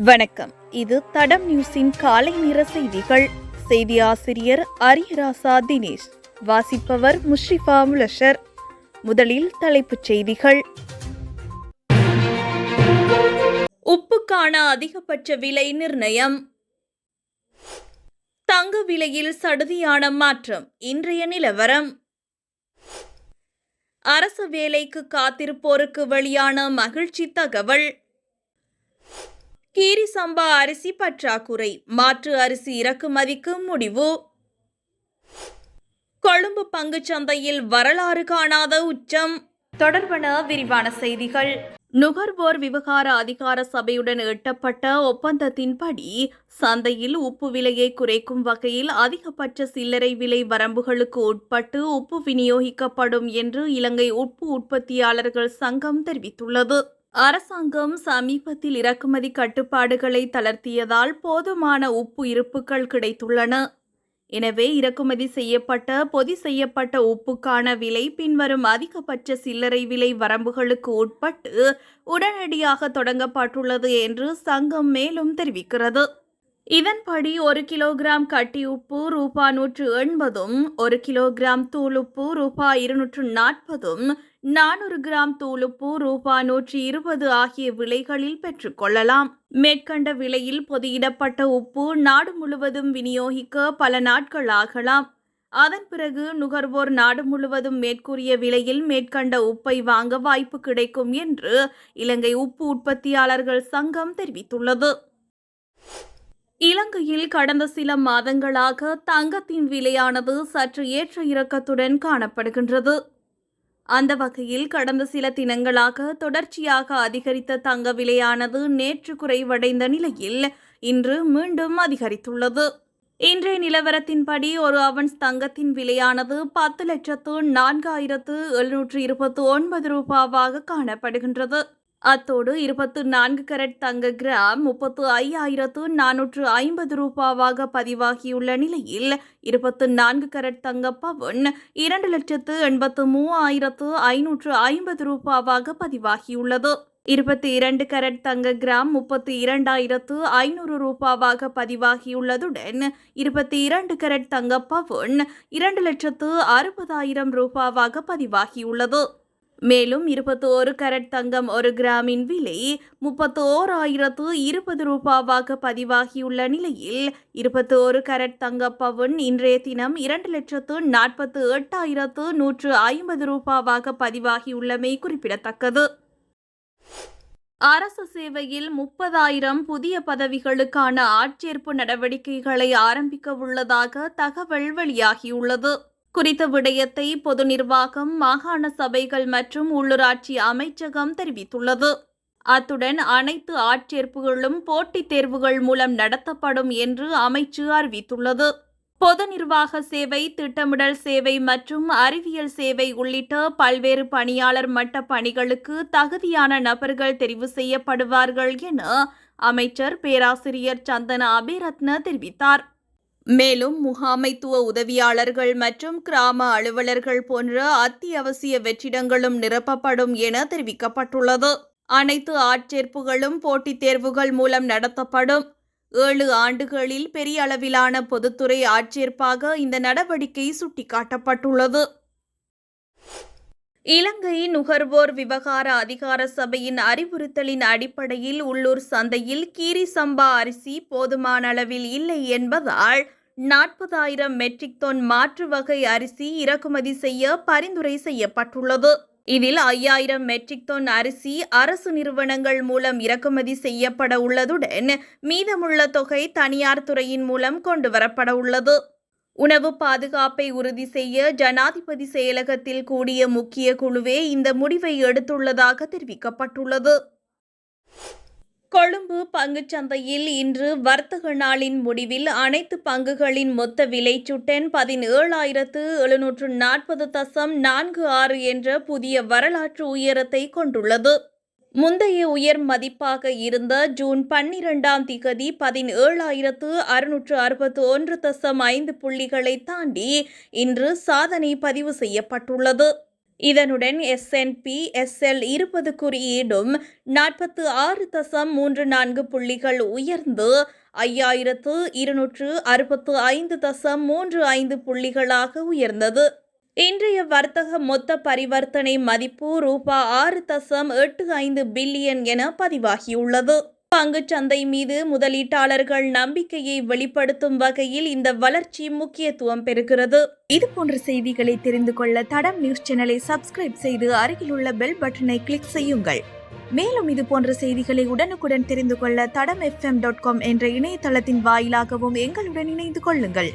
வணக்கம். இது தடம் நியூஸின் காலை நேர செய்திகள். செய்தி ஆசிரியர் அரியராசா தினேஷ். வாசிப்பவர் முஷ்ரிஃபா முலஷர். முதலில் தலைப்புச் செய்திகள். உப்புக்கான அதிகபட்ச விலை நிர்ணயம். தங்க விலையில் சடுதியான மாற்றம். இன்றைய நிலவரம். அரசு வேலைக்கு காத்திருப்போருக்கு வெளியான மகிழ்ச்சி தகவல். கீரி சம்பா அரிசி பற்றாக்குறை, மாற்று அரிசி இறக்குமதிக்கு முடிவு. கொழும்பு பங்குச்சந்தையில் வரலாறு காணாத உச்சம். தொடர்பான விரிவான செய்திகள். நுகர்வோர் விவகார அதிகார சபையுடன் எட்டப்பட்ட ஒப்பந்தத்தின்படி சந்தையில் உப்பு விலையை குறைக்கும் வகையில் அதிகபட்ச சில்லறை விலை வரம்புகளுக்கு உட்பட்டு உப்பு விநியோகிக்கப்படும் என்று இலங்கை உப்பு உற்பத்தியாளர்கள் சங்கம் தெரிவித்துள்ளது. அரசாங்கம் சமீபத்தில் இறக்குமதி கட்டுப்பாடுகளை தளர்த்தியதால் போதுமான உப்பு இருப்புகள் கிடைத்துள்ளன. எனவே இறக்குமதி செய்யப்பட்ட பொதி செய்யப்பட்ட உப்புக்கான விலை பின்வரும் அதிகபட்ச சில்லறை விலை வரம்புகளுக்கு உட்பட்டு உடனடியாக தொடங்கப்பட்டுள்ளது என்று சங்கம் மேலும் தெரிவிக்கிறது. இதன்படி 1 கிலோகிராம் கட்டி உப்பு ரூபாய் 180, 1 கிலோகிராம் தூளுப்பு ரூபாய் 240, 400 கிராம் தூளுப்பு ரூபாய் 120 ஆகிய விலைகளில் பெற்றுக்கொள்ளலாம். மேற்கண்ட விலையில் பொதியிடப்பட்ட உப்பு நாடு முழுவதும் விநியோகிக்க பல நாட்கள் ஆகலாம். அதன் பிறகு நுகர்வோர் நாடு முழுவதும் மேற்கூறிய விலையில் மேற்கண்ட உப்பை வாங்க வாய்ப்பு கிடைக்கும் என்று இலங்கை உப்பு உற்பத்தியாளர்கள் சங்கம் தெரிவித்துள்ளது. இலங்கையில் கடந்த சில மாதங்களாக தங்கத்தின் விலையானது சற்று ஏற்ற இறக்கத்துடன் காணப்படுகின்றது. அந்த வகையில் கடந்த சில தினங்களாக தொடர்ச்சியாக அதிகரித்த தங்க விலையானது நேற்று குறைவடைந்த நிலையில் இன்று மீண்டும் அதிகரித்துள்ளது. இன்றைய நிலவரத்தின்படி ஒரு அவுன்ஸ் தங்கத்தின் விலையானது 10,04,729 ரூபாவாக காணப்படுகின்றது. அத்தோடு 24 கரட் தங்க கிராம் 35,450 ரூபாவாக பதிவாகியுள்ள நிலையில் 24 கரட் தங்க பவுன் 2,83,550 ரூபாவாக பதிவாகியுள்ளது. 22 கரட் தங்க கிராம் 32,500 ரூபாவாக பதிவாகியுள்ளதுடன் 22 கரட் தங்க பவுன் 2,60,000 ரூபாவாக பதிவாகியுள்ளது. மேலும் 21 கரட் தங்கம் 1 கிராமின் விலை 31,020 ரூபாவாக பதிவாகியுள்ள நிலையில் 21 கரட் தங்க பவுன் இன்றைய தினம் 2,48,150 ரூபாவாக பதிவாகியுள்ளமை குறிப்பிடத்தக்கது. அரசு சேவையில் 30,000 புதிய பதவிகளுக்கான ஆட்சேர்ப்பு நடவடிக்கைகளை ஆரம்பிக்க உள்ளதாக தகவல் வெளியாகியுள்ளது. குறித்த விடயத்தை பொது நிர்வாகம், மாகாண சபைகள் மற்றும் உள்ளூராட்சி அமைச்சகம் தெரிவித்துள்ளது. அத்துடன் அனைத்து ஆட்சேர்ப்புகளும் போட்டித் தேர்வுகள் மூலம் நடத்தப்படும் என்று அமைச்சு அறிவித்துள்ளது. பொது நிர்வாக சேவை, திட்டமிடல் சேவை மற்றும் அறிவியல் சேவை உள்ளிட்ட பல்வேறு பணியாளர் மட்ட பணிகளுக்கு தகுதியான நபர்கள் தெரிவு செய்யப்படுவார்கள் என அமைச்சர் பேராசிரியர் சந்தன அபேரத்ன தெரிவித்தார். மேலும் முகாமைத்துவ உதவியாளர்கள் மற்றும் கிராம அலுவலர்கள் போன்ற அத்தியாவசிய வெற்றிடங்களும் நிரப்பப்படும் என தெரிவிக்கப்பட்டுள்ளது. அனைத்து ஆட்சேர்ப்புகளும் போட்டித் தேர்வுகள் மூலம் நடத்தப்படும். 7 ஆண்டுகளில் பெரிய அளவிலான பொதுத்துறை ஆட்சேர்ப்பாக இந்த நடவடிக்கை சுட்டிக்காட்டப்பட்டுள்ளது. இலங்கை நுகர்வோர் விவகார அதிகார சபையின் அறிவுறுத்தலின் அடிப்படையில் உள்ளூர் சந்தையில் கீரி சம்பா அரிசி போதுமான அளவில் இல்லை என்பதால் 40,000 மெட்ரிக் டன் மாற்று வகை அரிசி இறக்குமதி செய்ய பரிந்துரை செய்யப்பட்டுள்ளது. இதில் 5,000 மெட்ரிக் டன் அரிசி அரசு நிறுவனங்கள் மூலம் இறக்குமதி செய்யப்பட உள்ளதுடன் மீதமுள்ள தொகை தனியார் துறையின் மூலம் கொண்டுவரப்பட உள்ளது. உணவு பாதுகாப்பை உறுதி செய்ய ஜனாதிபதி செயலகத்தில் கூடிய முக்கிய குழுவே இந்த முடிவை எடுத்துள்ளதாக தெரிவிக்கப்பட்டுள்ளது. கொழும்பு பங்குச்சந்தையில் இன்று வர்த்தக நாளின் முடிவில் அனைத்து பங்குகளின் மொத்த விலைச்சுட்டன் 17,740.46 என்ற புதிய வரலாற்று உயரத்தை கொண்டுள்ளது. முந்தைய உயர் மதிப்பாக இருந்த ஜூன் 12ஆம் திகதி 17,661.5 புள்ளிகளை தாண்டி இன்று சாதனை பதிவு செய்யப்பட்டுள்ளது. இதனுடன் S&P SL 20 குறியீடும் 46.34 புள்ளிகள் உயர்ந்து 5265.35 புள்ளிகளாக உயர்ந்தது. இன்றைய வர்த்தக மொத்த பரிவர்த்தனை மதிப்பு ரூபாய் 6.85 பில்லியன் என பதிவாகியுள்ளது. பங்குச்சந்தை மீது முதலீட்டாளர்கள் நம்பிக்கையை வெளிப்படுத்தும் வகையில் இந்த வளர்ச்சி முக்கியத்துவம் பெறுகிறது. இதுபோன்ற செய்திகளை தெரிந்து கொள்ள தடம் நியூஸ் சேனலை சப்ஸ்கிரைப் செய்து அருகிலுள்ள பெல் பட்டனை கிளிக் செய்யுங்கள். மேலும் இதுபோன்ற செய்திகளை உடனுக்குடன் தெரிந்து கொள்ள தடம் FM.com என்ற இணையதளத்தின் வாயிலாகவும் எங்களுடன் இணைந்து கொள்ளுங்கள்.